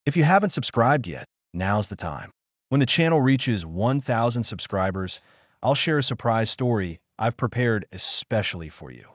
If you haven't subscribed yet, now's the time. When the channel reaches 1,000 subscribers, I'll share a surprise story I've prepared especially for you.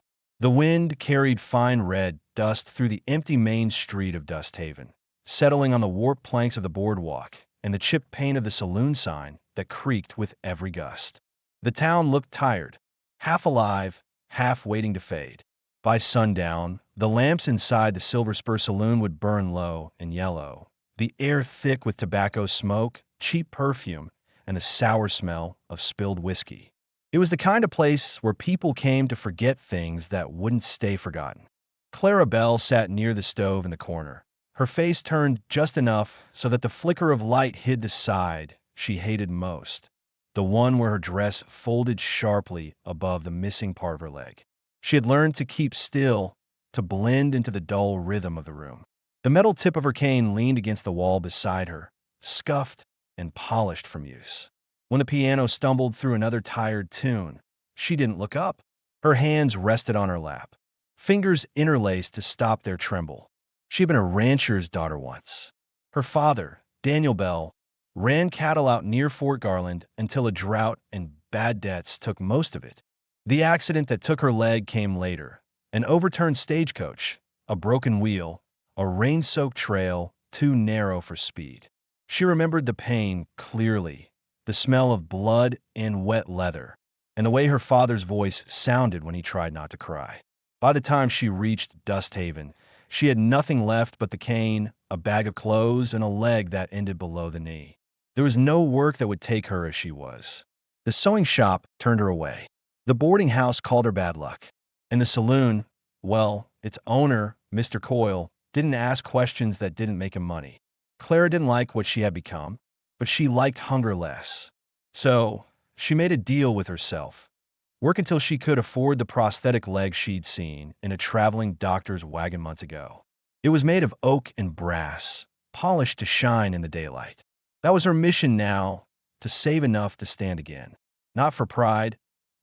The wind carried fine red dust through the empty main street of Dust Haven, settling on the warped planks of the boardwalk and the chipped paint of the saloon sign that creaked with every gust. The town looked tired, half alive, half waiting to fade. By sundown, the lamps inside the Silver Spur Saloon would burn low and yellow, the air thick with tobacco smoke, cheap perfume, and the sour smell of spilled whiskey. It was the kind of place where people came to forget things that wouldn't stay forgotten. Clara Bell sat near the stove in the corner, her face turned just enough so that the flicker of light hid the side she hated most, the one where her dress folded sharply above the missing part of her leg. She had learned to keep still, to blend into the dull rhythm of the room. The metal tip of her cane leaned against the wall beside her, scuffed and polished from use. When the piano stumbled through another tired tune, she didn't look up. Her hands rested on her lap, fingers interlaced to stop their tremble. She had been a rancher's daughter once. Her father, Daniel Bell, ran cattle out near Fort Garland until a drought and bad debts took most of it. The accident that took her leg came later. An overturned stagecoach, a broken wheel, a rain-soaked trail too narrow for speed. She remembered the pain clearly, the smell of blood and wet leather, and the way her father's voice sounded when he tried not to cry. By the time she reached Dust Haven, she had nothing left but the cane, a bag of clothes, and a leg that ended below the knee. There was no work that would take her as she was. The sewing shop turned her away. The boarding house called her bad luck. And the saloon, well, its owner, Mr. Coyle, didn't ask questions that didn't make him money. Clara didn't like what she had become, but she liked hunger less. So she made a deal with herself. Work until she could afford the prosthetic leg she'd seen in a traveling doctor's wagon months ago. It was made of oak and brass, polished to shine in the daylight. That was her mission now, to save enough to stand again. Not for pride,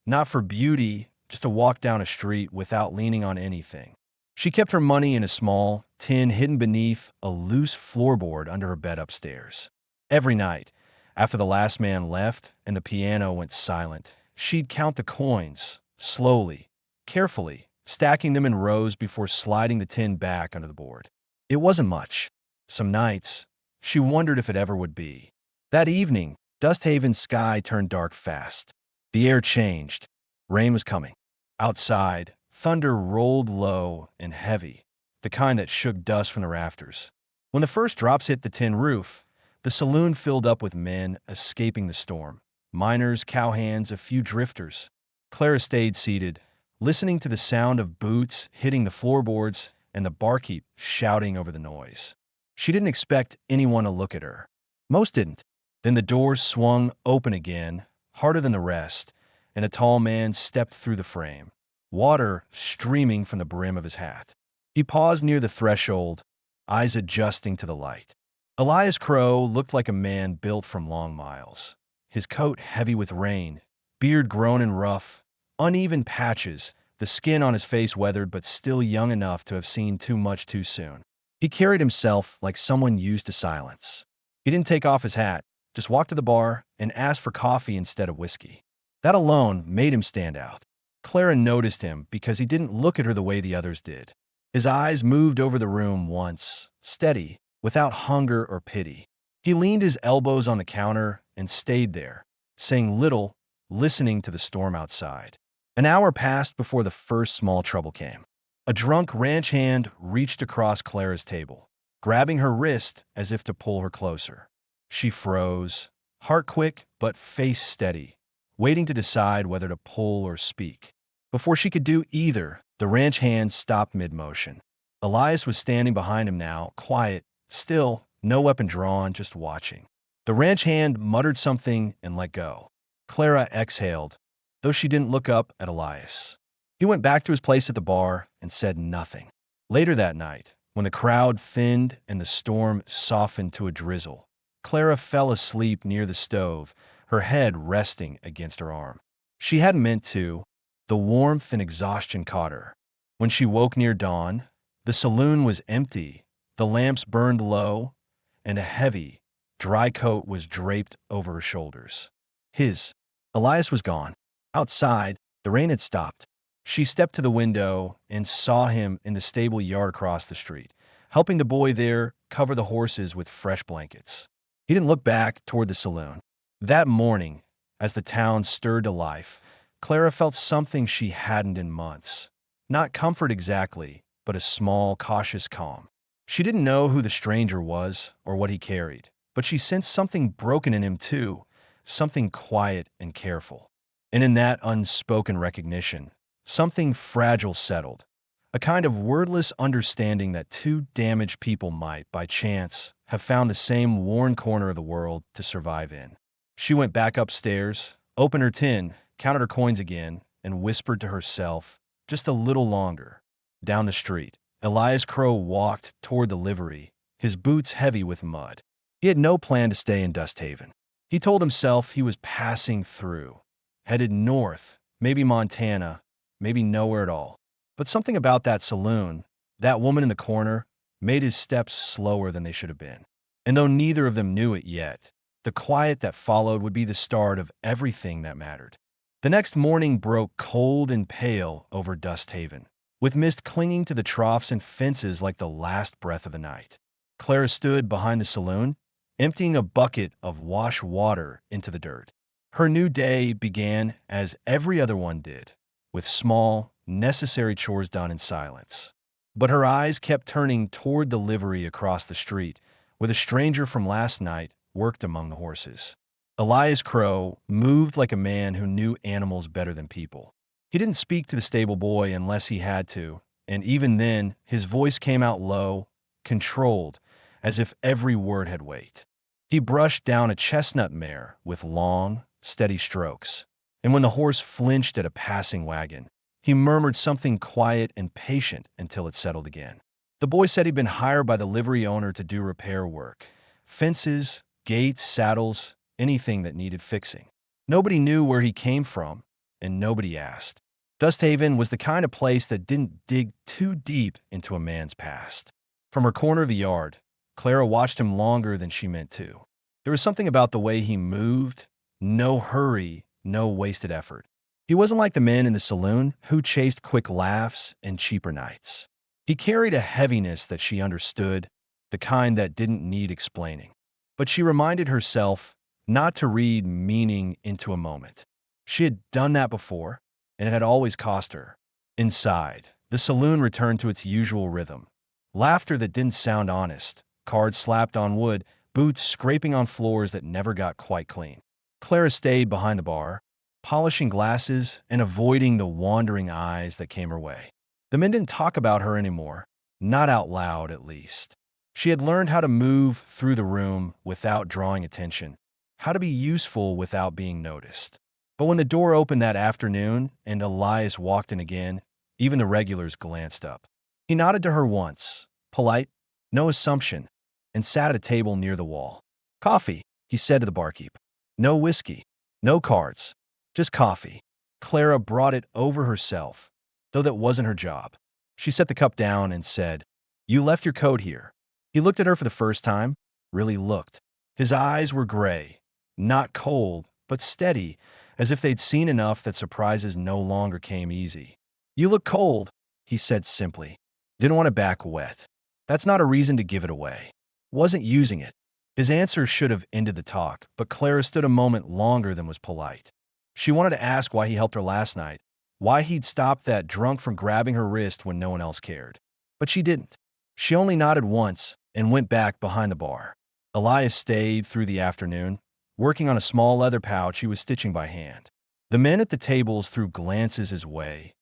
not for beauty, just to walk down a street without leaning on anything. She kept her money in a small tin hidden beneath a loose floorboard under her bed upstairs. Every night, after the last man left and the piano went silent, she'd count the coins, slowly, carefully, stacking them in rows before sliding the tin back under the board. It wasn't much. Some nights, she wondered if it ever would be. That evening, Dust Haven's sky turned dark fast. The air changed. Rain was coming. Outside, thunder rolled low and heavy, the kind that shook dust from the rafters. When the first drops hit the tin roof, the saloon filled up with men escaping the storm. Miners, cowhands, a few drifters. Clara stayed seated, listening to the sound of boots hitting the floorboards and the barkeep shouting over the noise. She didn't expect anyone to look at her. Most didn't. Then the doors swung open again, harder than the rest, and a tall man stepped through the frame, water streaming from the brim of his hat. He paused near the threshold, eyes adjusting to the light. Elias Crow looked like a man built from long miles. His coat heavy with rain, beard grown and rough, uneven patches, the skin on his face weathered but still young enough to have seen too much too soon. He carried himself like someone used to silence. He didn't take off his hat, just walked to the bar and asked for coffee instead of whiskey. That alone made him stand out. Clara noticed him because he didn't look at her the way the others did. His eyes moved over the room once, steady, without hunger or pity. He leaned his elbows on the counter and stayed there, saying little, listening to the storm outside. An hour passed before the first small trouble came. A drunk ranch hand reached across Clara's table, grabbing her wrist as if to pull her closer. She froze, heart quick but face steady, waiting to decide whether to pull or speak. Before she could do either, the ranch hand stopped mid-motion. Elias was standing behind him now, quiet, still, no weapon drawn, just watching. The ranch hand muttered something and let go. Clara exhaled, though she didn't look up at Elias. He went back to his place at the bar and said nothing. Later that night, when the crowd thinned and the storm softened to a drizzle, Clara fell asleep near the stove, her head resting against her arm. She hadn't meant to. The warmth and exhaustion caught her. When she woke near dawn, the saloon was empty, the lamps burned low, and a heavy, dry coat was draped over her shoulders. His. Elias was gone. Outside, the rain had stopped. She stepped to the window and saw him in the stable yard across the street, helping the boy there cover the horses with fresh blankets. He didn't look back toward the saloon. That morning, as the town stirred to life, Clara felt something she hadn't in months. Not comfort exactly, but a small, cautious calm. She didn't know who the stranger was or what he carried, but she sensed something broken in him too, something quiet and careful. And in that unspoken recognition, something fragile settled, a kind of wordless understanding that two damaged people might, by chance, have found the same worn corner of the world to survive in. She went back upstairs, opened her tin, counted her coins again, and whispered to herself, just a little longer. Down the street, Elias Crow walked toward the livery, his boots heavy with mud. He had no plan to stay in Dust Haven. He told himself he was passing through, headed north, maybe Montana, maybe nowhere at all. But something about that saloon, that woman in the corner, made his steps slower than they should have been. And though neither of them knew it yet, the quiet that followed would be the start of everything that mattered. The next morning broke cold and pale over Dust Haven, with mist clinging to the troughs and fences like the last breath of the night. Clara stood behind the saloon, emptying a bucket of wash water into the dirt. Her new day began as every other one did, with small, necessary chores done in silence. But her eyes kept turning toward the livery across the street, where the stranger from last night worked among the horses. Elias Crow moved like a man who knew animals better than people. He didn't speak to the stable boy unless he had to, and even then, his voice came out low, controlled, as if every word had weight. He brushed down a chestnut mare with long, steady strokes, and when the horse flinched at a passing wagon, he murmured something quiet and patient until it settled again. The boy said he'd been hired by the livery owner to do repair work. Fences, gates, saddles, anything that needed fixing. Nobody knew where he came from, and nobody asked. Dust Haven was the kind of place that didn't dig too deep into a man's past. From her corner of the yard, Clara watched him longer than she meant to. There was something about the way he moved, no hurry, no wasted effort. He wasn't like the men in the saloon who chased quick laughs and cheaper nights. He carried a heaviness that she understood, the kind that didn't need explaining. But she reminded herself not to read meaning into a moment. She had done that before, and it had always cost her. Inside, the saloon returned to its usual rhythm. Laughter that didn't sound honest, cards slapped on wood, boots scraping on floors that never got quite clean. Clara stayed behind the bar, polishing glasses and avoiding the wandering eyes that came her way. The men didn't talk about her anymore, not out loud at least. She had learned how to move through the room without drawing attention, how to be useful without being noticed. But when the door opened that afternoon and Elias walked in again, even the regulars glanced up. He nodded to her once, polite, no assumption, and sat at a table near the wall. "Coffee," he said to the barkeep. "No whiskey, no cards, just coffee." Clara brought it over herself, though that wasn't her job. She set the cup down and said, "You left your coat here." He looked at her for the first time, really looked. His eyes were gray, not cold, but steady, as if they'd seen enough that surprises no longer came easy. "You look cold," he said simply. Didn't want it back wet. That's not a reason to give it away. Wasn't using it. His answer should have ended the talk, but Clara stood a moment longer than was polite. She wanted to ask why he helped her last night, why he'd stopped that drunk from grabbing her wrist when no one else cared. But she didn't. She only nodded once and went back behind the bar. Elias stayed through the afternoon, working on a small leather pouch he was stitching by hand. The men at the tables threw glances his way,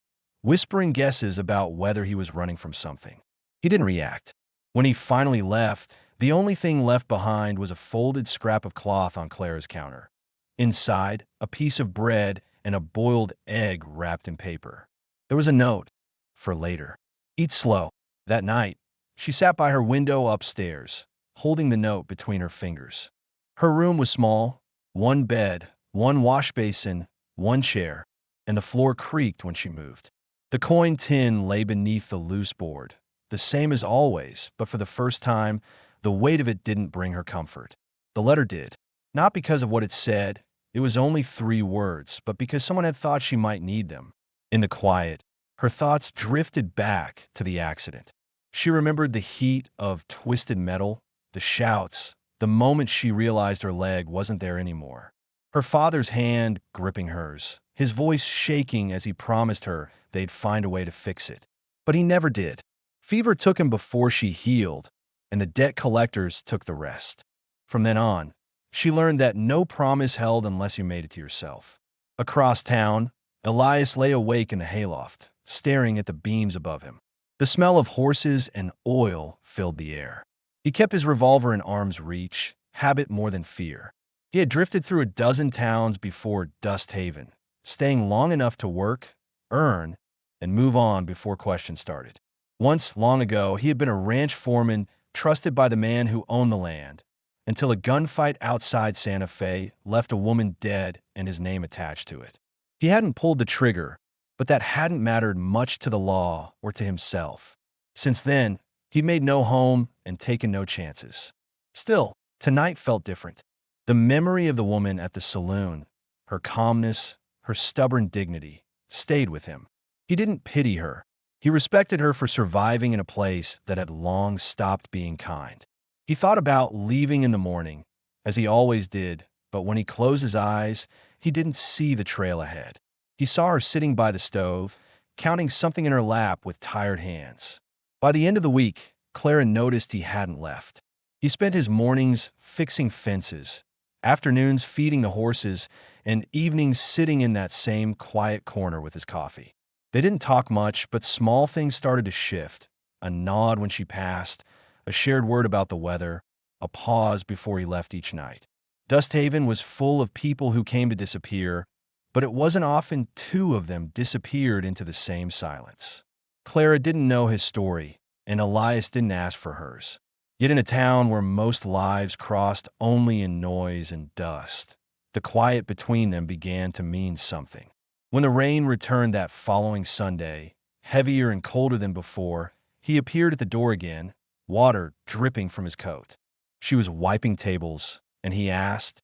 whispering guesses about whether he was running from something. He didn't react. When he finally left, the only thing left behind was a folded scrap of cloth on Clara's counter. Inside, a piece of bread and a boiled egg wrapped in paper. There was a note, for later. "Eat slow." That night, she sat by her window upstairs, holding the note between her fingers. Her room was small, one bed, one wash basin, one chair, and the floor creaked when she moved. The coin tin lay beneath the loose board, the same as always, but for the first time, The weight of it didn't bring her comfort. The letter did. Not because of what it said, it was only 3 words, but because someone had thought she might need them. In the quiet, her thoughts drifted back to the accident. She remembered the heat of twisted metal, the shouts, the moment she realized her leg wasn't there anymore. Her father's hand gripping hers, his voice shaking as he promised her they'd find a way to fix it. But he never did. Fever took him before she healed, and the debt collectors took the rest. From then on, she learned that no promise held unless you made it to yourself. Across town, Elias lay awake in the hayloft, staring at the beams above him. The smell of horses and oil filled the air. He kept his revolver in arm's reach, habit more than fear. He had drifted through a dozen towns before Dust Haven, staying long enough to work, earn, and move on before questions started. Once, long ago, he had been a ranch foreman trusted by the man who owned the land, until a gunfight outside Santa Fe left a woman dead and his name attached to it. He hadn't pulled the trigger, but that hadn't mattered much to the law or to himself. Since then, he'd made no home and taken no chances. Still, tonight felt different. The memory of the woman at the saloon, her calmness, her stubborn dignity, stayed with him. He didn't pity her. He respected her for surviving in a place that had long stopped being kind. He thought about leaving in the morning, as he always did, but when he closed his eyes, he didn't see the trail ahead. He saw her sitting by the stove, counting something in her lap with tired hands. By the end of the week, Clara noticed he hadn't left. He spent his mornings fixing fences, afternoons feeding the horses, and evenings sitting in that same quiet corner with his coffee. They didn't talk much, but small things started to shift. A nod when she passed, a shared word about the weather, a pause before he left each night. Dust Haven was full of people who came to disappear, but it wasn't often 2 of them disappeared into the same silence. Clara didn't know his story, and Elias didn't ask for hers. Yet in a town where most lives crossed only in noise and dust, the quiet between them began to mean something. When the rain returned that following Sunday, heavier and colder than before, he appeared at the door again, water dripping from his coat. She was wiping tables, and he asked,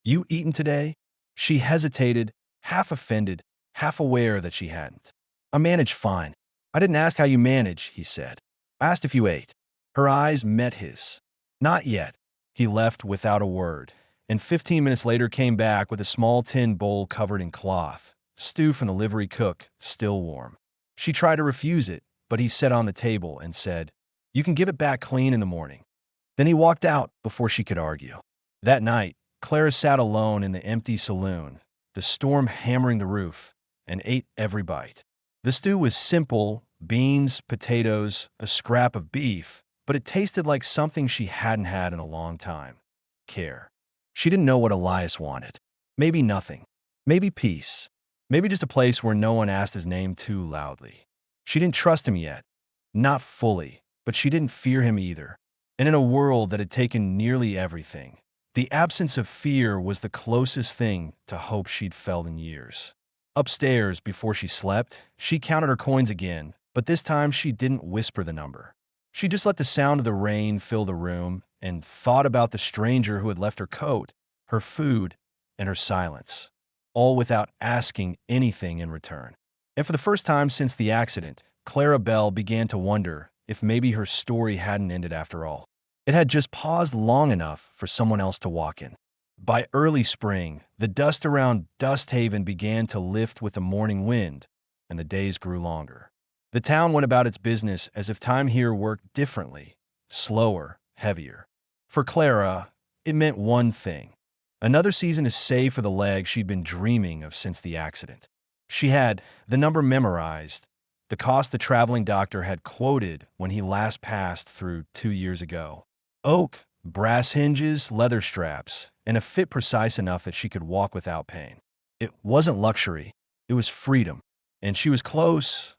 "You eaten today?" She hesitated, half offended, half aware that she hadn't. "I managed fine. I didn't ask how you manage," he said. "I asked if you ate." Her eyes met his. "Not yet." He left without a word, and 15 minutes later came back with a small tin bowl covered in cloth, stew from the livery cook, still warm. She tried to refuse it, but he set on the table and said, "You can give it back clean in the morning." Then he walked out before she could argue. That night, Clara sat alone in the empty saloon, the storm hammering the roof, and ate every bite. The stew was simple: beans, potatoes, a scrap of beef, but it tasted like something she hadn't had in a long time. Care. She didn't know what Elias wanted. Maybe nothing. Maybe peace. Maybe just a place where no one asked his name too loudly. She didn't trust him yet. Not fully, but she didn't fear him either. And in a world that had taken nearly everything, the absence of fear was the closest thing to hope she'd felt in years. Upstairs, before she slept, she counted her coins again, but this time she didn't whisper the number. She just let the sound of the rain fill the room and thought about the stranger who had left her coat, her food, and her silence, all without asking anything in return. And for the first time since the accident, Clara Bell began to wonder if maybe her story hadn't ended after all. It had just paused long enough for someone else to walk in. By early spring, the dust around Dust Haven began to lift with the morning wind, and the days grew longer. The town went about its business as if time here worked differently, slower, heavier. For Clara, it meant one thing: another season to save for the leg she'd been dreaming of since the accident. She had the number memorized, the cost the traveling doctor had quoted when he last passed through 2 years ago. Oak, brass hinges, leather straps, and a fit precise enough that she could walk without pain. It wasn't luxury, it was freedom, and she was close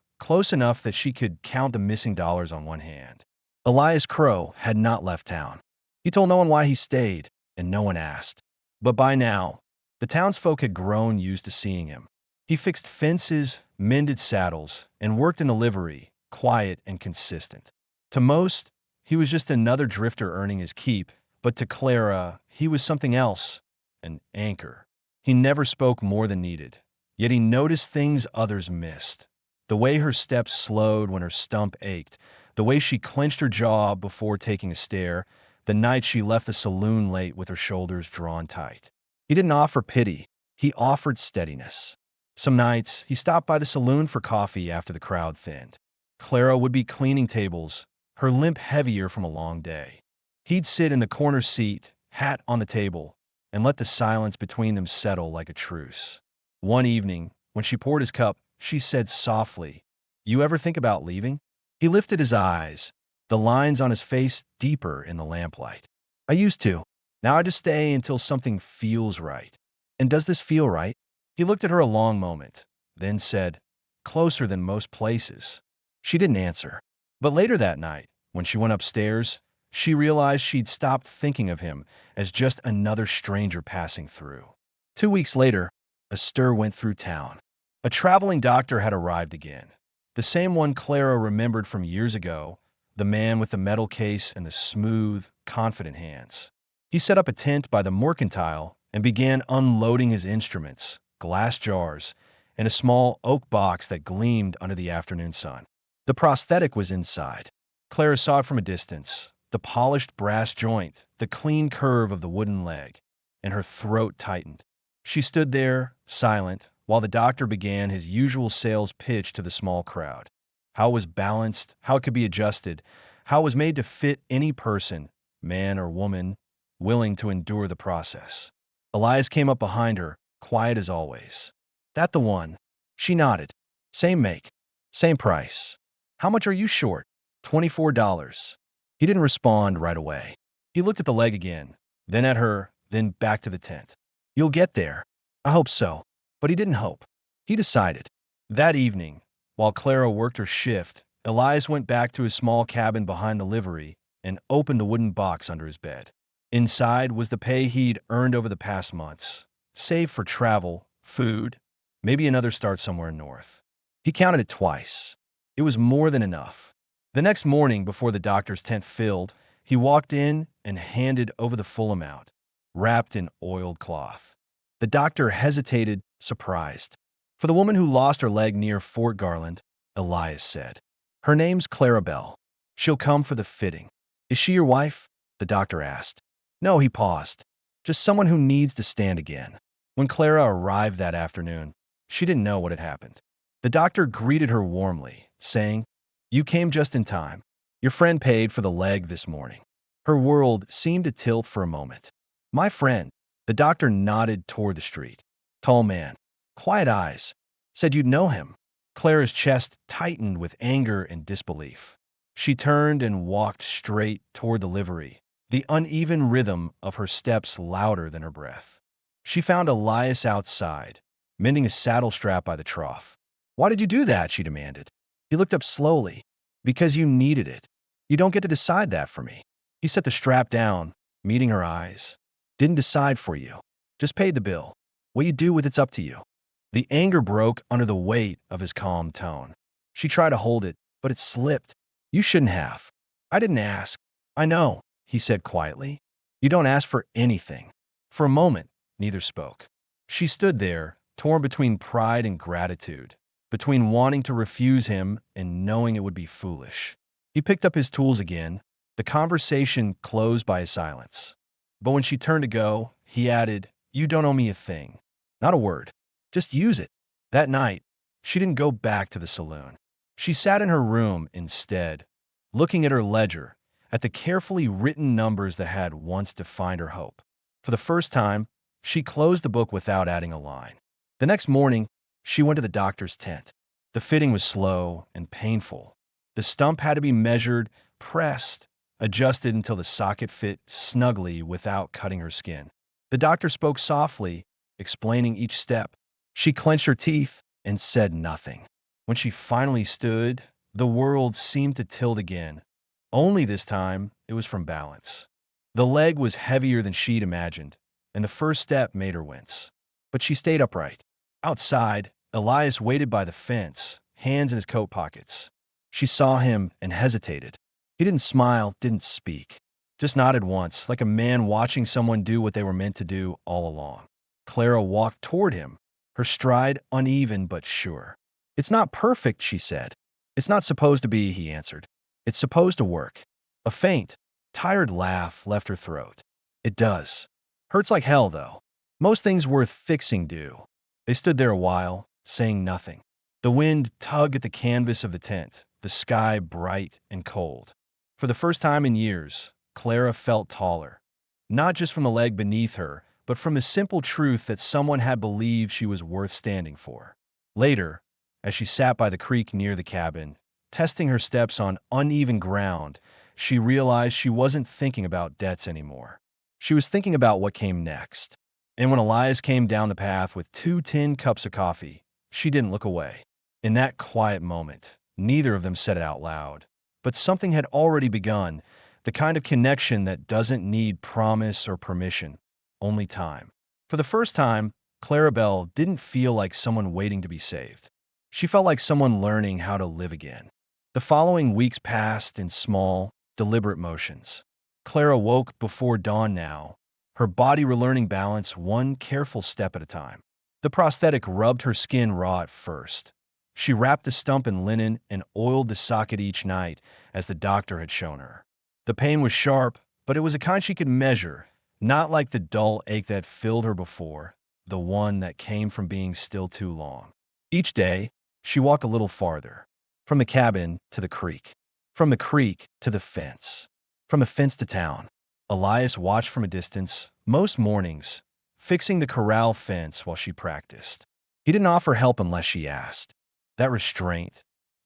enough that she could count the missing dollars on one hand. Elias Crow had not left town. He told no one why he stayed, and no one asked. But by now, the townsfolk had grown used to seeing him. He fixed fences, mended saddles, and worked in the livery, quiet and consistent. To most, he was just another drifter earning his keep, but to Clara, he was something else, an anchor. He never spoke more than needed, yet he noticed things others missed. The way her steps slowed when her stump ached, the way she clenched her jaw before taking a stare, the night she left the saloon late with her shoulders drawn tight. He didn't offer pity, he offered steadiness. Some nights, he stopped by the saloon for coffee after the crowd thinned. Clara would be cleaning tables, her limp heavier from a long day. He'd sit in the corner seat, hat on the table, and let the silence between them settle like a truce. One evening, when she poured his cup, she said softly, "You ever think about leaving?" He lifted his eyes, the lines on his face deeper in the lamplight. "I used to. Now I just stay until something feels right." "And does this feel right?" He looked at her a long moment, then said, "Closer than most places." She didn't answer. But later that night, when she went upstairs, she realized she'd stopped thinking of him as just another stranger passing through. 2 weeks later, a stir went through town. A traveling doctor had arrived again. The same one Clara remembered from years ago, the man with the metal case and the smooth, confident hands. He set up a tent by the mercantile and began unloading his instruments, glass jars, and a small oak box that gleamed under the afternoon sun. The prosthetic was inside. Clara saw it from a distance, the polished brass joint, the clean curve of the wooden leg, and her throat tightened. She stood there, silent, while the doctor began his usual sales pitch to the small crowd. How it was balanced, how it could be adjusted, how it was made to fit any person, man or woman, willing to endure the process. Elias came up behind her, quiet as always. "That the one?" She nodded. "Same make, same price." "How much are you short?" $24. He didn't respond right away. He looked at the leg again, then at her, then back to the tent. "You'll get there." "I hope so." But he didn't hope. He decided. That evening, while Clara worked her shift, Elias went back to his small cabin behind the livery and opened the wooden box under his bed. Inside was the pay he'd earned over the past months, saved for travel, food, maybe another start somewhere north. He counted it twice. It was more than enough. The next morning, before the doctor's tent filled, he walked in and handed over the full amount, wrapped in oiled cloth. The doctor hesitated, surprised. "For the woman who lost her leg near Fort Garland," Elias said. "Her name's Clara Bell. She'll come for the fitting." "Is she your wife?" the doctor asked. "No," he paused. "Just someone who needs to stand again." When Clara arrived that afternoon, she didn't know what had happened. The doctor greeted her warmly, saying, "You came just in time. Your friend paid for the leg this morning." Her world seemed to tilt for a moment. "My friend," the doctor nodded toward the street. Tall man, quiet eyes, said you'd know him. Clara's chest tightened with anger and disbelief. She turned and walked straight toward the livery, the uneven rhythm of her steps louder than her breath. She found Elias outside, mending a saddle strap by the trough. "Why did you do that?" she demanded. He looked up slowly. "Because you needed it. You don't get to decide that for me." He set the strap down, meeting her eyes. "Didn't decide for you. Just paid the bill. What you do with it's up to you." The anger broke under the weight of his calm tone. She tried to hold it, but it slipped. "You shouldn't have." "I didn't ask." "I know," he said quietly. "You don't ask for anything." For a moment, neither spoke. She stood there, torn between pride and gratitude, between wanting to refuse him and knowing it would be foolish. He picked up his tools again, the conversation closed by his silence. But when she turned to go, he added, "You don't owe me a thing. Not a word. Just use it." That night, she didn't go back to the saloon. She sat in her room instead, looking at her ledger, at the carefully written numbers that had once defined her hope. For the first time, she closed the book without adding a line. The next morning, she went to the doctor's tent. The fitting was slow and painful. The stump had to be measured, pressed, adjusted until the socket fit snugly without cutting her skin. The doctor spoke softly, explaining each step. She clenched her teeth and said nothing. When she finally stood, the world seemed to tilt again. Only this time, it was from balance. The leg was heavier than she'd imagined, and the first step made her wince. But she stayed upright. Outside, Elias waited by the fence, hands in his coat pockets. She saw him and hesitated. He didn't smile, didn't speak. Just nodded once, like a man watching someone do what they were meant to do all along. Clara walked toward him, her stride uneven but sure. "It's not perfect," she said. "It's not supposed to be," he answered. "It's supposed to work." A faint, tired laugh left her throat. "It does. Hurts like hell, though. Most things worth fixing do." They stood there a while, saying nothing. The wind tugged at the canvas of the tent, the sky bright and cold. For the first time in years, Clara felt taller, not just from the leg beneath her, but from the simple truth that someone had believed she was worth standing for. Later, as she sat by the creek near the cabin, testing her steps on uneven ground, she realized she wasn't thinking about debts anymore. She was thinking about what came next. And when Elias came down the path with 2 tin cups of coffee, she didn't look away. In that quiet moment, neither of them said it out loud, but something had already begun, the kind of connection that doesn't need promise or permission, only time. For the first time, Clarabelle didn't feel like someone waiting to be saved. She felt like someone learning how to live again. The following weeks passed in small, deliberate motions. Clara woke before dawn now, her body relearning balance one careful step at a time. The prosthetic rubbed her skin raw at first. She wrapped the stump in linen and oiled the socket each night, as the doctor had shown her. The pain was sharp, but it was a kind she could measure, not like the dull ache that filled her before, the one that came from being still too long. Each day, she walked a little farther, from the cabin to the creek, from the creek to the fence, from the fence to town. Elias watched from a distance, most mornings, fixing the corral fence while she practiced. He didn't offer help unless she asked. That restraint,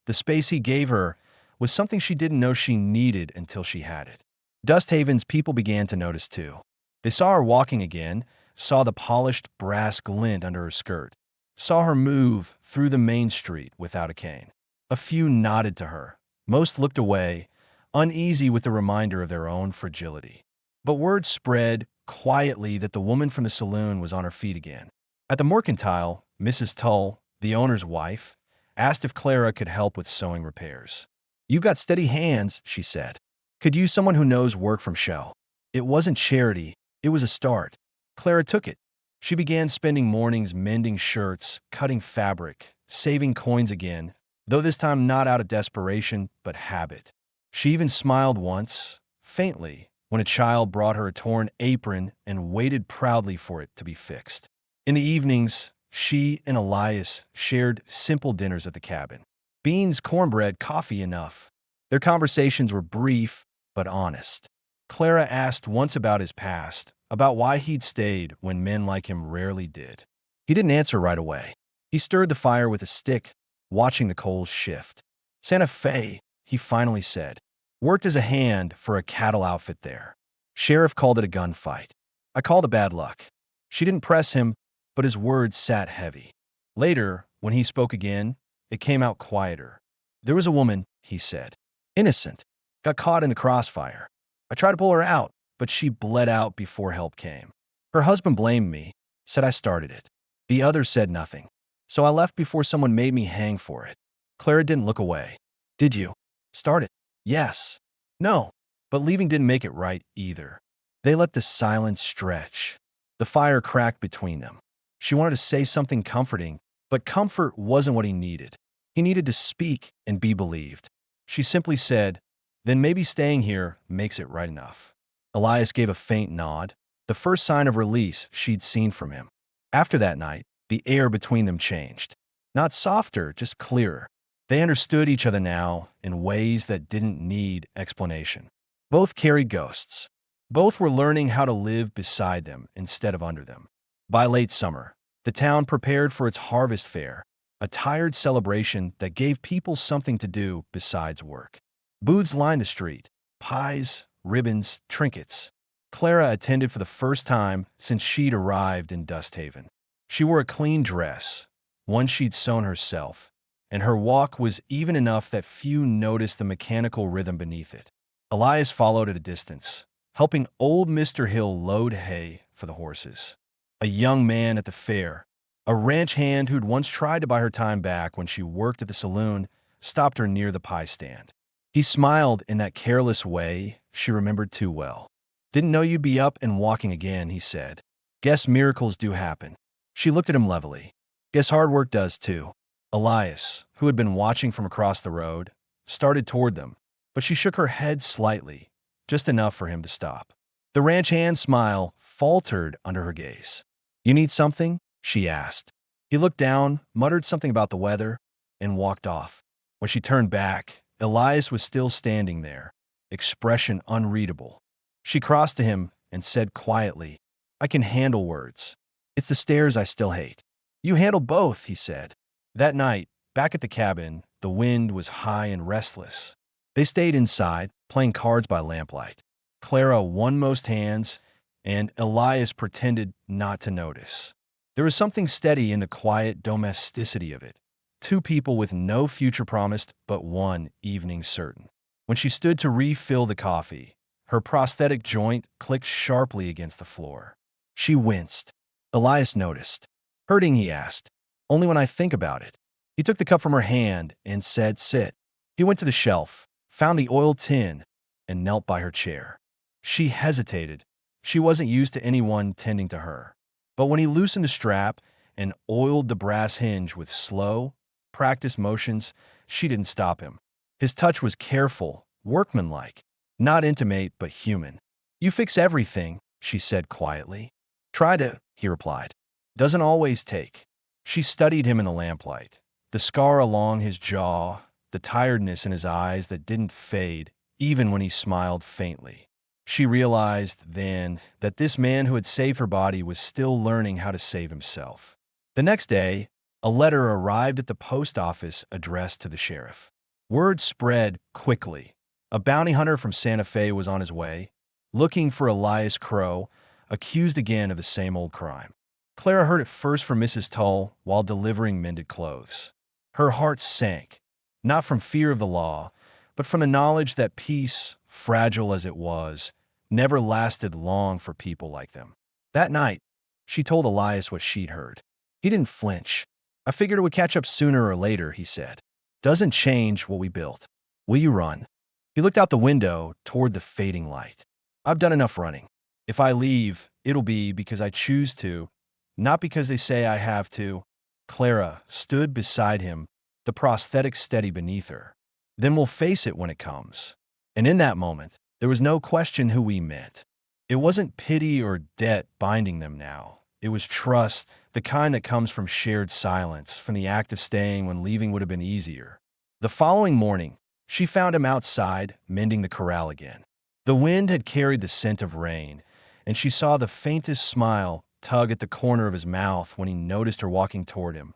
the space he gave her, was something she didn't know she needed until she had it. Dust Haven's people began to notice too. They saw her walking again, saw the polished brass glint under her skirt, saw her move through the main street without a cane. A few nodded to her. Most looked away, uneasy with the reminder of their own fragility. But word spread quietly that the woman from the saloon was on her feet again. At the mercantile, Mrs. Tull, the owner's wife, asked if Clara could help with sewing repairs. "You've got steady hands," she said. "Could use someone who knows work from show." It wasn't charity, it was a start. Clara took it. She began spending mornings mending shirts, cutting fabric, saving coins again, though this time not out of desperation, but habit. She even smiled once, faintly, when a child brought her a torn apron and waited proudly for it to be fixed. In the evenings, she and Elias shared simple dinners at the cabin. Beans, cornbread, coffee, enough. Their conversations were brief, but honest. Clara asked once about his past, about why he'd stayed when men like him rarely did. He didn't answer right away. He stirred the fire with a stick, watching the coals shift. "Santa Fe," he finally said. "Worked as a hand for a cattle outfit there. Sheriff called it a gunfight. I called it bad luck." She didn't press him, but his words sat heavy. Later, when he spoke again, it came out quieter. "There was a woman," he said. "Innocent. Got caught in the crossfire. I tried to pull her out, but she bled out before help came. Her husband blamed me, said I started it. The others said nothing. So I left before someone made me hang for it." Clara didn't look away. "Did you start it?" "Yes." "No." But leaving didn't make it right either. They let the silence stretch. The fire cracked between them. She wanted to say something comforting, but comfort wasn't what he needed. He needed to speak and be believed. She simply said, "Then maybe staying here makes it right enough." Elias gave a faint nod, the first sign of release she'd seen from him. After that night, the air between them changed. Not softer, just clearer. They understood each other now in ways that didn't need explanation. Both carried ghosts. Both were learning how to live beside them instead of under them. By late summer, the town prepared for its harvest fair, a tired celebration that gave people something to do besides work. Booths lined the street, pies, ribbons, trinkets. Clara attended for the first time since she'd arrived in Dust Haven. She wore a clean dress, one she'd sewn herself, and her walk was even enough that few noticed the mechanical rhythm beneath it. Elias followed at a distance, helping old Mr. Hill load hay for the horses. A young man at the fair, a ranch hand who'd once tried to buy her time back when she worked at the saloon, stopped her near the pie stand. He smiled in that careless way she remembered too well. Didn't know you'd be up and walking again, he said. Guess miracles do happen. She looked at him levelly. Guess hard work does too. Elias, who had been watching from across the road, started toward them, but she shook her head slightly, just enough for him to stop. The ranch hand's smile faltered under her gaze. You need something? She asked. He looked down, muttered something about the weather, and walked off. When she turned back, Elias was still standing there, expression unreadable. She crossed to him and said quietly, I can handle words. It's the stairs I still hate. You handle both, he said. That night, back at the cabin, the wind was high and restless. They stayed inside, playing cards by lamplight. Clara won most hands, and Elias pretended not to notice. There was something steady in the quiet domesticity of it. Two people with no future promised, but one evening certain. When she stood to refill the coffee, her prosthetic joint clicked sharply against the floor. She winced. Elias noticed. Hurting, he asked. Only when I think about it. He took the cup from her hand and said, sit. He went to the shelf, found the oil tin, and knelt by her chair. She hesitated. She wasn't used to anyone tending to her. But when he loosened the strap and oiled the brass hinge with slow, practiced motions, she didn't stop him. His touch was careful, workmanlike, not intimate but human. You fix everything, she said quietly. Try to, he replied. Doesn't always take. She studied him in the lamplight. The scar along his jaw, the tiredness in his eyes that didn't fade, even when he smiled faintly. She realized then that this man who had saved her body was still learning how to save himself. The next day, a letter arrived at the post office addressed to the sheriff. Word spread quickly. A bounty hunter from Santa Fe was on his way, looking for Elias Crow, accused again of the same old crime. Clara heard it first from Mrs. Tull while delivering mended clothes. Her heart sank, not from fear of the law, but from the knowledge that peace, fragile as it was, never lasted long for people like them. That night, she told Elias what she'd heard. He didn't flinch. I figured it would catch up sooner or later, he said. Doesn't change what we built. Will you run? He looked out the window toward the fading light. I've done enough running. If I leave, it'll be because I choose to, not because they say I have to. Clara stood beside him, the prosthetic steady beneath her. Then we'll face it when it comes. And in that moment, there was no question who we meant. It wasn't pity or debt binding them now. It was trust, the kind that comes from shared silence, from the act of staying when leaving would have been easier. The following morning, she found him outside, mending the corral again. The wind had carried the scent of rain, and she saw the faintest smile tug at the corner of his mouth when he noticed her walking toward him.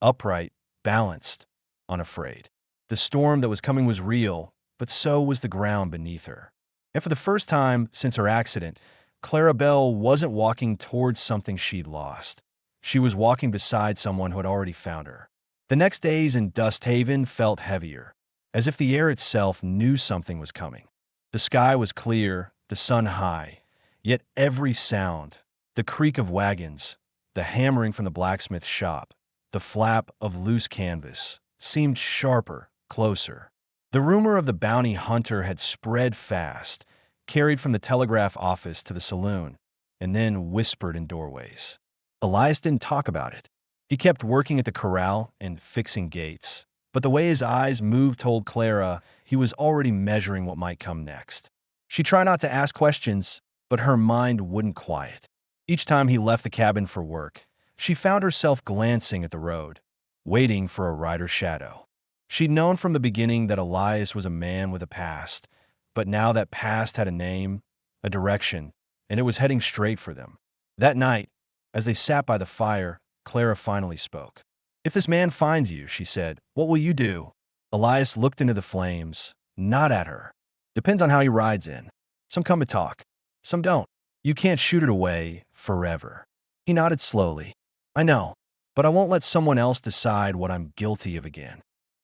Upright, balanced, unafraid. The storm that was coming was real, but so was the ground beneath her. And for the first time since her accident, Clara Bell wasn't walking towards something she'd lost. She was walking beside someone who had already found her. The next days in Dust Haven felt heavier, as if the air itself knew something was coming. The sky was clear, the sun high, yet every sound, the creak of wagons, the hammering from the blacksmith shop, the flap of loose canvas, seemed sharper, closer. The rumor of the bounty hunter had spread fast, carried from the telegraph office to the saloon, and then whispered in doorways. Elias didn't talk about it. He kept working at the corral and fixing gates, but the way his eyes moved told Clara he was already measuring what might come next. She tried not to ask questions, but her mind wouldn't quiet. Each time he left the cabin for work, she found herself glancing at the road, waiting for a rider's shadow. She'd known from the beginning that Elias was a man with a past, but now that past had a name, a direction, and it was heading straight for them. That night, as they sat by the fire, Clara finally spoke. If this man finds you, she said, what will you do? Elias looked into the flames, not at her. Depends on how he rides in. Some come to talk, some don't. You can't shoot it away forever. He nodded slowly. I know, but I won't let someone else decide what I'm guilty of again.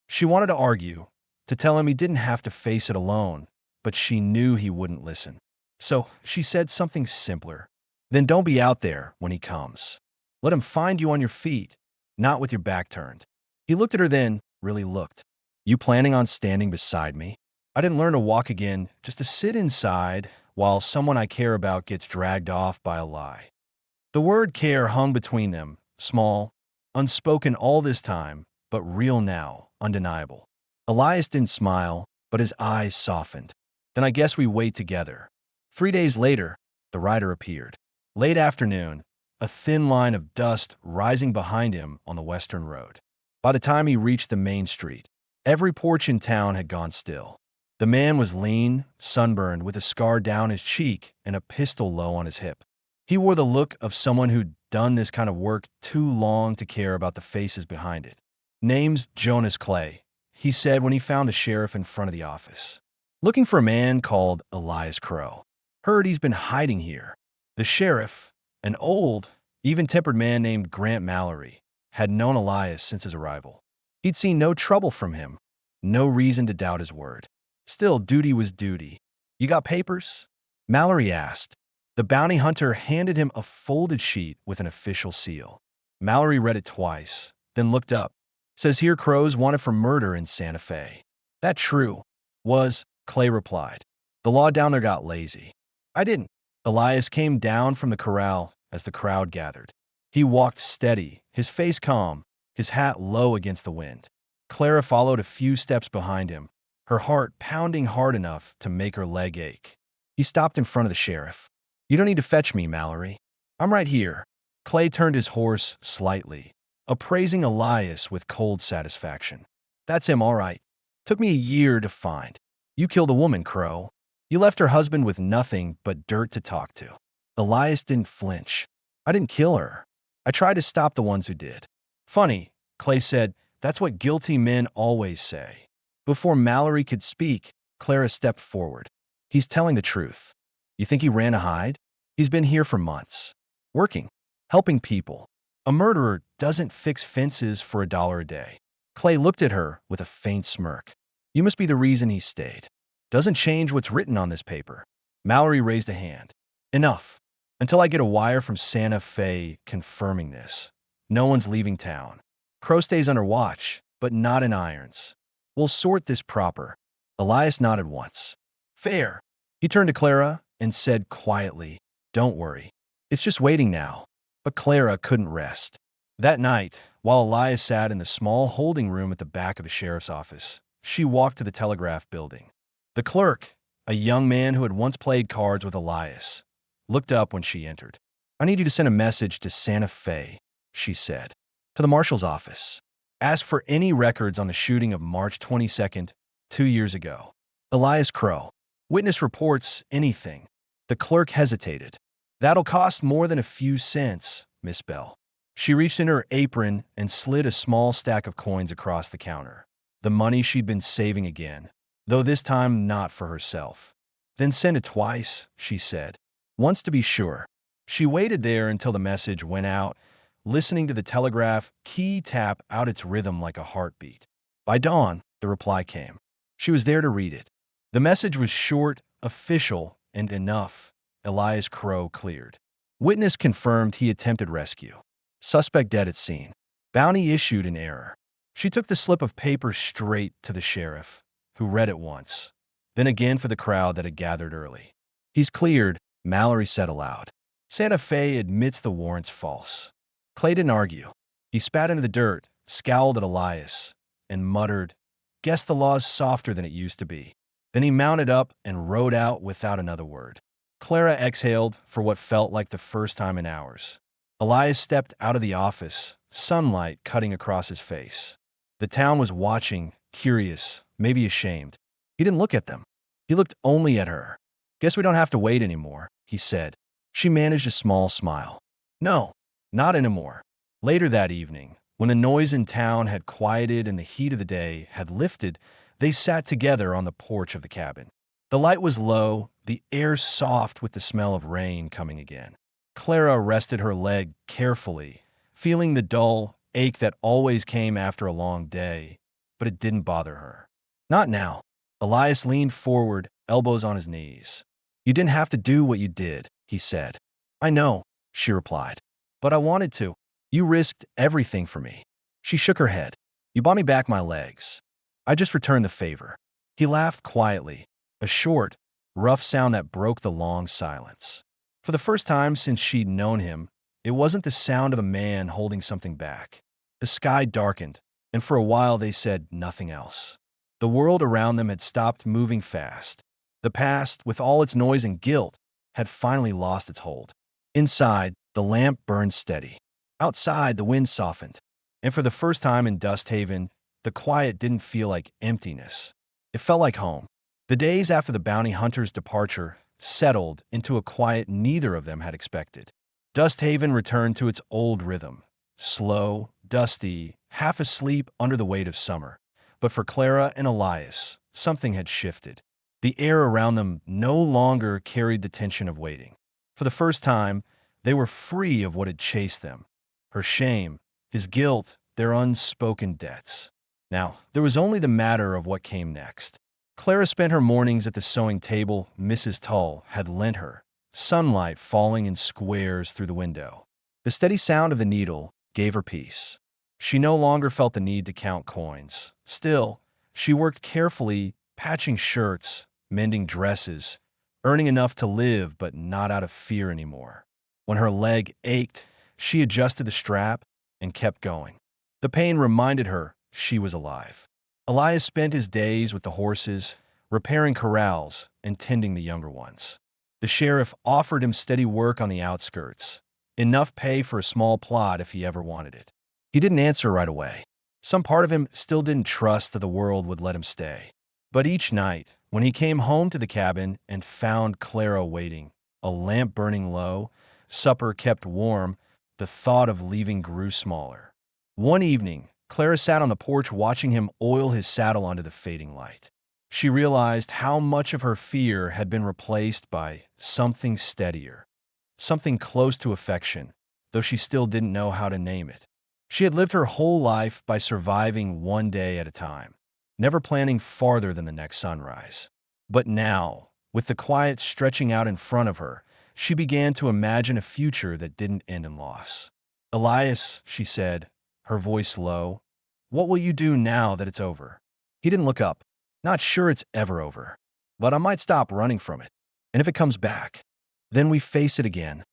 She wanted to argue, to tell him he didn't have to face it alone, but she knew he wouldn't listen. So she said something simpler. Then don't be out there when he comes. Let him find you on your feet, not with your back turned. He looked at her then, really looked. You planning on standing beside me? I didn't learn to walk again just to sit inside while someone I care about gets dragged off by a lie. The word care hung between them, small, unspoken all this time, but real now, undeniable. Elias didn't smile, but his eyes softened. Then I guess we wait together. 3 days later, the rider appeared. Late afternoon, a thin line of dust rising behind him on the western road. By the time he reached the main street, every porch in town had gone still. The man was lean, sunburned, with a scar down his cheek and a pistol low on his hip. He wore the look of someone who'd done this kind of work too long to care about the faces behind it. "Name's Jonas Clay," he said when he found the sheriff in front of the office. "Looking for a man called Elias Crow. Heard he's been hiding here." The sheriff, an old, even-tempered man named Grant Mallory, had known Elias since his arrival. He'd seen no trouble from him, no reason to doubt his word. Still, duty was duty. "You got papers?" Mallory asked. The bounty hunter handed him a folded sheet with an official seal. Mallory read it twice, then looked up. "Says here Crow's wanted for murder in Santa Fe." "That true?" Clay replied. "The law down there got lazy." "I didn't." Elias came down from the corral as the crowd gathered. He walked steady, his face calm, his hat low against the wind. Clara followed a few steps behind him, her heart pounding hard enough to make her leg ache. He stopped in front of the sheriff. "You don't need to fetch me, Mallory. I'm right here." Clay turned his horse slightly, appraising Elias with cold satisfaction. "That's him, all right. Took me a year to find. You killed a woman, Crow. You left her husband with nothing but dirt to talk to." Elias didn't flinch. "I didn't kill her. I tried to stop the ones who did." "Funny," Clay said. "That's what guilty men always say." Before Mallory could speak, Clara stepped forward. "He's telling the truth. You think he ran to hide? He's been here for months. Working. Helping people. A murderer doesn't fix fences for $1 a day." Clay looked at her with a faint smirk. "You must be the reason he stayed. Doesn't change what's written on this paper." Mallory raised a hand. "Enough. Until I get a wire from Santa Fe confirming this. No one's leaving town. Crow stays under watch, but not in irons. We'll sort this proper." Elias nodded once. "Fair." He turned to Clara and said quietly, "Don't worry. It's just waiting now." But Clara couldn't rest. That night, while Elias sat in the small holding room at the back of the sheriff's office, she walked to the telegraph building. The clerk, a young man who had once played cards with Elias, looked up when she entered. "I need you to send a message to Santa Fe," she said. "To the marshal's office. Ask for any records on the shooting of March 22nd, 2 years ago. Elias Crow. Witness reports, anything." The clerk hesitated. "That'll cost more than a few cents, Miss Bell." She reached in her apron and slid a small stack of coins across the counter. The money she'd been saving again, though this time not for herself. "Then send it twice," she said. "Once to be sure." She waited there until the message went out, listening to the telegraph key tap out its rhythm like a heartbeat. By dawn, the reply came. She was there to read it. The message was short, official, and enough. Elias Crow cleared. Witness confirmed he attempted rescue. Suspect dead at scene. Bounty issued in error. She took the slip of paper straight to the sheriff, who read it once, then again for the crowd that had gathered early. "He's cleared," Mallory said aloud. "Santa Fe admits the warrant's false." Clay didn't argue. He spat into the dirt, scowled at Elias, and muttered, "Guess the law's softer than it used to be." Then he mounted up and rode out without another word. Clara exhaled for what felt like the first time in hours. Elias stepped out of the office, sunlight cutting across his face. The town was watching, curious, maybe ashamed. He didn't look at them. He looked only at her. "Guess we don't have to wait anymore," he said. She managed a small smile. "No, not anymore." Later that evening, when the noise in town had quieted and the heat of the day had lifted, they sat together on the porch of the cabin. The light was low, the air soft with the smell of rain coming again. Clara rested her leg carefully, feeling the dull ache that always came after a long day, but it didn't bother her. Not now. Elias leaned forward, elbows on his knees. "You didn't have to do what you did," he said. "I know," she replied. "But I wanted to. You risked everything for me." She shook her head. "You bought me back my legs. I just returned the favor." He laughed quietly, a short, rough sound that broke the long silence. For the first time since she'd known him, it wasn't the sound of a man holding something back. The sky darkened, and for a while they said nothing else. The world around them had stopped moving fast. The past, with all its noise and guilt, had finally lost its hold. Inside, the lamp burned steady. Outside, the wind softened. And for the first time in Dust Haven, the quiet didn't feel like emptiness. It felt like home. The days after the bounty hunter's departure settled into a quiet neither of them had expected. Dust Haven returned to its old rhythm, slow, dusty, half asleep under the weight of summer. But for Clara and Elias, something had shifted. The air around them no longer carried the tension of waiting. For the first time, they were free of what had chased them. Her shame, his guilt, their unspoken debts. Now, there was only the matter of what came next. Clara spent her mornings at the sewing table Mrs. Tull had lent her, sunlight falling in squares through the window. The steady sound of the needle gave her peace. She no longer felt the need to count coins. Still, she worked carefully, patching shirts, mending dresses, earning enough to live but not out of fear anymore. When her leg ached, she adjusted the strap and kept going. The pain reminded her she was alive. Elias spent his days with the horses, repairing corrals and tending the younger ones. The sheriff offered him steady work on the outskirts, enough pay for a small plot if he ever wanted it. He didn't answer right away. Some part of him still didn't trust that the world would let him stay. But each night, when he came home to the cabin and found Clara waiting, a lamp burning low, supper kept warm, the thought of leaving grew smaller. One evening, Clara sat on the porch watching him oil his saddle under the fading light. She realized how much of her fear had been replaced by something steadier, something close to affection, though she still didn't know how to name it. She had lived her whole life by surviving one day at a time, never planning farther than the next sunrise. But now, with the quiet stretching out in front of her, she began to imagine a future that didn't end in loss. "Elias," she said, her voice low, "what will you do now that it's over?" He didn't look up. "Not sure it's ever over, but I might stop running from it. And if it comes back, then we face it again."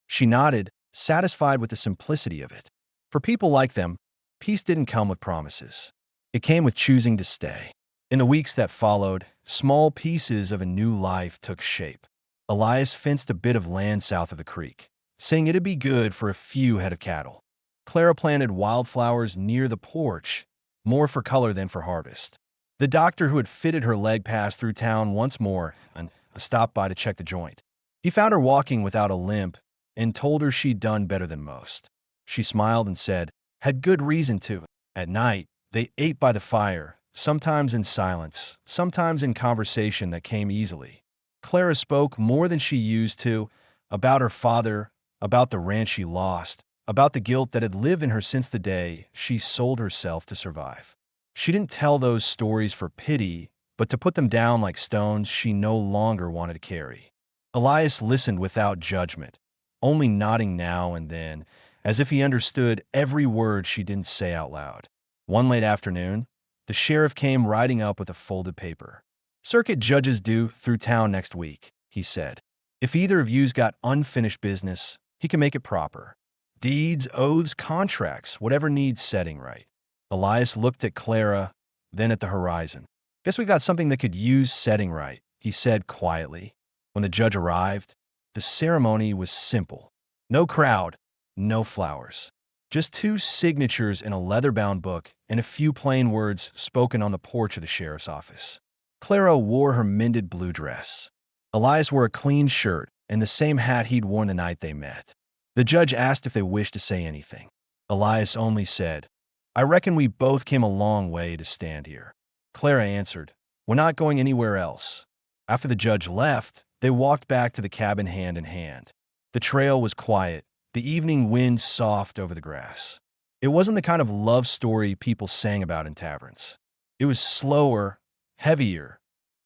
She nodded, satisfied with the simplicity of it. For people like them, peace didn't come with promises. It came with choosing to stay. In the weeks that followed, small pieces of a new life took shape. Elias fenced a bit of land south of the creek, saying it'd be good for a few head of cattle. Clara planted wildflowers near the porch, more for color than for harvest. The doctor who had fitted her leg passed through town once more and stopped by to check the joint. He found her walking without a limp and told her she'd done better than most. She smiled and said, "Had good reason to." At night, they ate by the fire, sometimes in silence, sometimes in conversation that came easily. Clara spoke more than she used to, about her father, about the ranch she lost, about the guilt that had lived in her since the day she sold herself to survive. She didn't tell those stories for pity, but to put them down like stones she no longer wanted to carry. Elias listened without judgment, only nodding now and then, as if he understood every word she didn't say out loud. One late afternoon, the sheriff came riding up with a folded paper. "Circuit judges due through town next week," he said. "If either of you's got unfinished business, he can make it proper. Deeds, oaths, contracts, whatever needs setting right." Elias looked at Clara, then at the horizon. "Guess we got something that could use setting right," he said quietly. When the judge arrived, the ceremony was simple. No crowd, no flowers. Just two signatures in a leather-bound book and a few plain words spoken on the porch of the sheriff's office. Clara wore her mended blue dress. Elias wore a clean shirt and the same hat he'd worn the night they met. The judge asked if they wished to say anything. Elias only said, "I reckon we both came a long way to stand here." Clara answered, "We're not going anywhere else." After the judge left, they walked back to the cabin hand in hand. The trail was quiet, the evening wind soft over the grass. It wasn't the kind of love story people sang about in taverns. It was slower, heavier,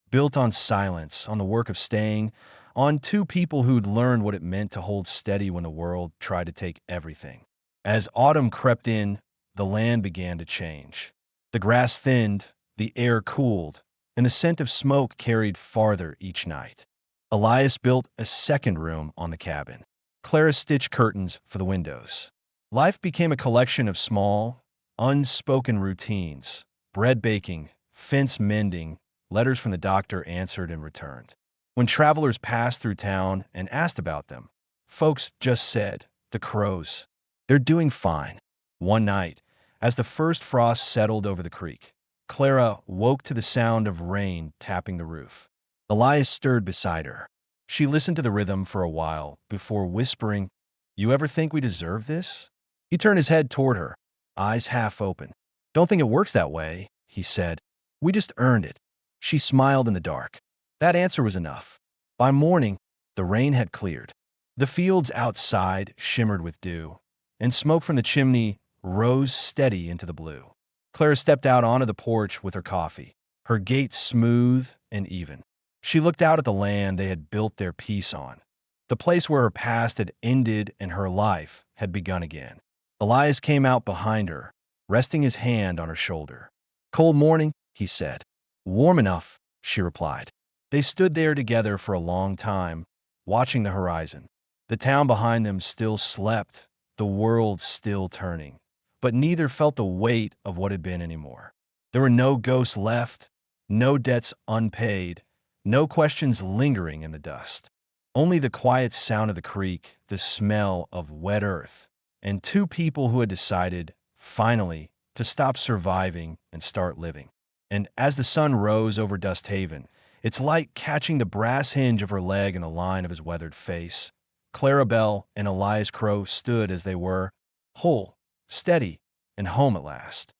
built on silence, on the work of staying, on two people who'd learned what it meant to hold steady when the world tried to take everything. As autumn crept in, the land began to change. The grass thinned, the air cooled, and the scent of smoke carried farther each night. Elias built a second room on the cabin. Clara stitched curtains for the windows. Life became a collection of small, unspoken routines: bread baking, fence mending, letters from the doctor answered and returned. When travelers passed through town and asked about them, folks just said, "The crows. They're doing fine." One night, as the first frost settled over the creek, Clara woke to the sound of rain tapping the roof. Elias stirred beside her. She listened to the rhythm for a while before whispering, "You ever think we deserve this?" He turned his head toward her, eyes half open. "Don't think it works that way," he said. "We just earned it." She smiled in the dark. That answer was enough. By morning, the rain had cleared. The fields outside shimmered with dew, and smoke from the chimney rose steady into the blue. Clara stepped out onto the porch with her coffee, her gait smooth and even. She looked out at the land they had built their peace on, the place where her past had ended and her life had begun again. Elias came out behind her, resting his hand on her shoulder. "Cold morning," he said. "Warm enough," she replied. They stood there together for a long time, watching the horizon. The town behind them still slept, the world still turning, but neither felt the weight of what had been anymore. There were no ghosts left, no debts unpaid, no questions lingering in the dust. Only the quiet sound of the creek, the smell of wet earth, and two people who had decided, finally, to stop surviving and start living. And as the sun rose over Dust Haven, its light catching the brass hinge of her leg and the line of his weathered face, Clarabelle and Elias Crow stood as they were, whole, steady, and home at last.